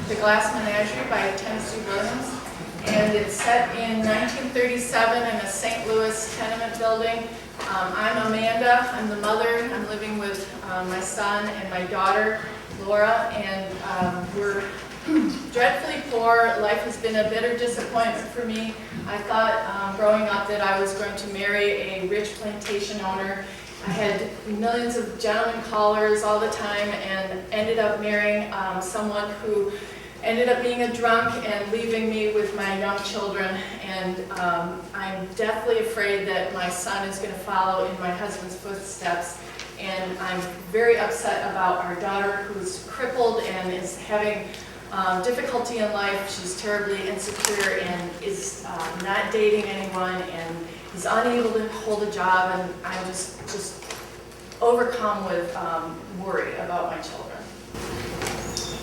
The Glass Menagerie by Tennessee Williams. And it's set in 1937 in a St. Louis tenement building. I'm Amanda. I'm the mother. I'm living with my son and my daughter, Laura, and we're dreadfully poor. Life has been a bitter disappointment for me. I thought growing up that I was going to marry a rich plantation owner. I had millions of gentlemen callers all the time and ended up marrying someone who ended up being a drunk and leaving me with my young children. And I'm deathly afraid that my son is going to follow in my husband's footsteps. And I'm very upset about our daughter, who's crippled and is having difficulty in life. She's terribly insecure and is not dating anyone and is unable to hold a job, and I'm just overcome with worry about my children.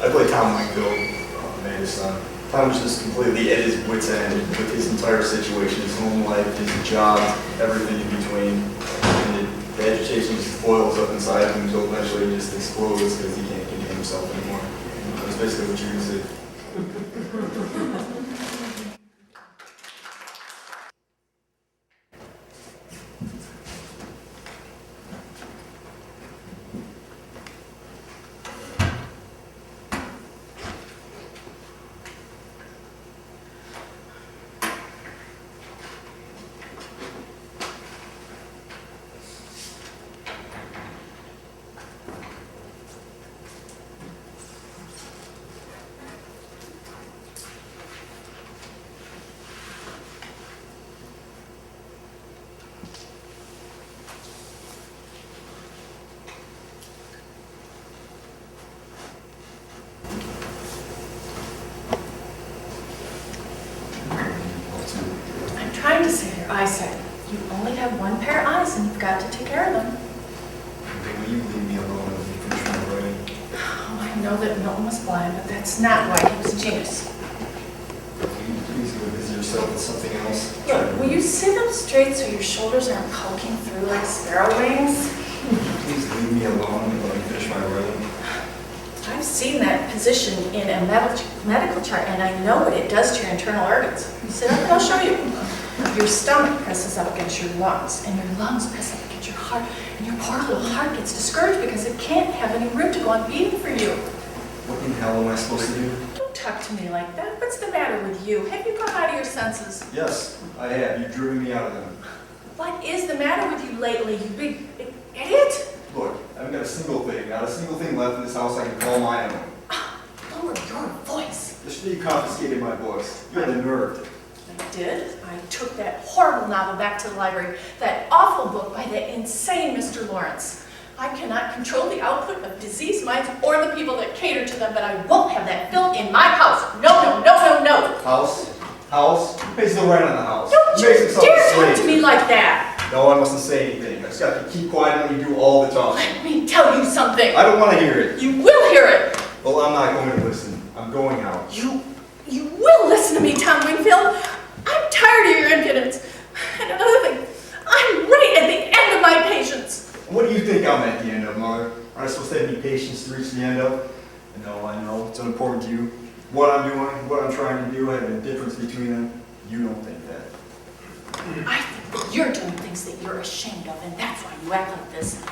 I play Tom Wingfield, Amanda's son. Tom was just completely at his wit's end with his entire situation, his home life, his job, everything in between. And the agitation just boils up inside him until eventually he just explodes because he can't contain himself anymore. That's basically what you're going to see. Trying to save your eyesight. You only have one pair of eyes and you've got to take care of them. Will you leave me alone and finish my writing? Oh, I know that Milton was blind, but that's not why he was a genius. Will you please go busy yourself with something else? Look, will you sit up straight so your shoulders aren't poking through like sparrow wings? Please leave me alone and let me finish my writing. I've seen that position in a medical chart, and I know what it does to your internal organs. Sit up and I'll show you. Your stomach presses up against your lungs, and your lungs press up against your heart, and your poor little heart gets discouraged because it can't have any room to go on beating for you. What in hell am I supposed to do? Don't talk to me like that. What's the matter with you? Have you come out of your senses? Yes, I have. You've driven me out of them. What is the matter with you lately, you big idiot? Look, I haven't got a single thing, not a single thing left in this house I can call my own. Lower your voice. Yesterday you confiscated my books. You had the nerve. I did. I took that horrible novel back to the library, that awful book by that insane Mr. Lawrence. I cannot control the output of diseased minds or the people that cater to them, but I won't have that filth in my house. No, no, no, no, no. House? House? Who pays the rent on the house? Don't Who makes you himself dare a slave? talk to me like that. No, I mustn't say anything. I just got to keep quiet and let you do all the talking. Let me tell you something. I don't want to hear it. You will hear it. Well, I'm not going to listen. I'm going out. You will listen to me, Tom Wingfield. I'm tired of your impudence. And another thing, I'm right at the end of my patience. What do you think I'm at the end of, Mother? Aren't I supposed to have any patience to reach the end of? No, I know. It's unimportant to you. What I'm doing, what I'm trying to do, have a difference between them. You don't think that. I think that you're doing things that you're ashamed of, and that's why you act like this.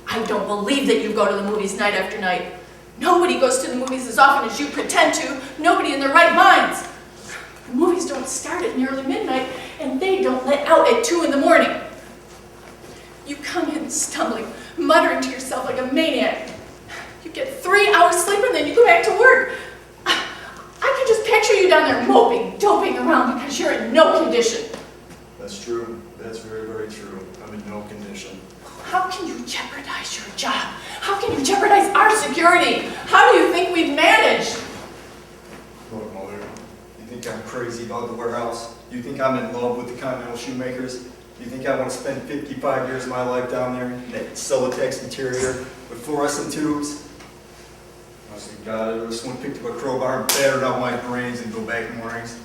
I don't believe that you go to the movies night after night. Nobody goes to the movies as often as you pretend to. Nobody in their right minds. The movies don't start at nearly midnight, and they don't let out at 2 in the morning. You come in stumbling, muttering to yourself like a maniac. You get 3 hours sleep, and then you go back to work. I can just picture you down there moping, doping around because you're in no condition. That's true. That's very, very true. I'm in no condition. How can you jeopardize your job? How can you jeopardize our security? How do you think we've managed? Look, Mother, you think I'm crazy about the warehouse? You think I'm in love with the Continental Shoemakers? You think I want to spend 55 years of my life down there in that Celotex interior with fluorescent tubes? Honestly, God, I just want to pick up a crowbar and batter out my brains and go back mornings.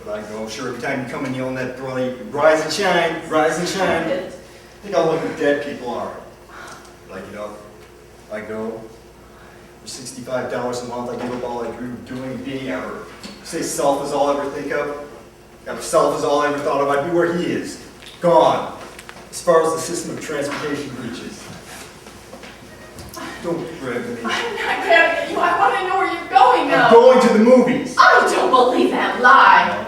But I go, sure, every time you come in yelling that brilliant, rise and shine, rise and shine. I think I'll look at dead people are. But I get up, I go, For $65 a month, I give up all I dream of doing and being ever. Say self is all I ever think of. If self is all I ever thought of, I'd be where he is. Gone. As far as the system of transportation reaches. Don't grab me. I'm not grabbing at you. I want to know where you're going now. I'm going to the movies. I don't believe that lie.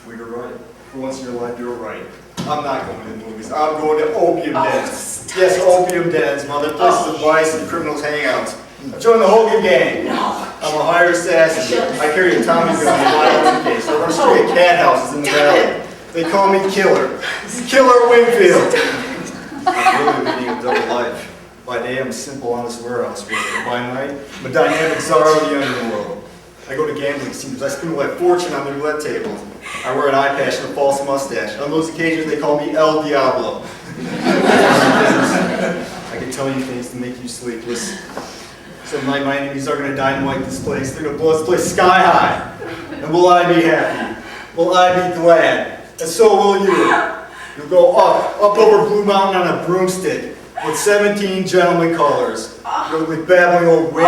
Well, you're right. For once in your life, you're right. I'm not going to the movies. I'm going to opium dens. Stop Yes, it. opium dens, mother. Places of vice and criminals' hangouts. I joined the Hogan gang. No. I'm a hired assassin. I carry a Tommy gun in my suitcase. I run straight at cat houses in the valley. They call me Killer. Killer Wingfield. I'm really leading a double life. By day, I'm a simple, honest warehouse worker. By night, I'm a dynamic czar of the underworld. I go to gambling scenes. I spend my fortune on the roulette tables. I wear an eye patch and a false mustache. On those occasions, they call me El Diablo. I can tell you things to make you sleepless. So my enemies are going to dynamite this place. They're going to blow this place sky high. And will I be happy? Will I be glad? And so will you. You'll go up over Blue Mountain on a broomstick with 17 gentlemen callers. You'll be babbling old witch.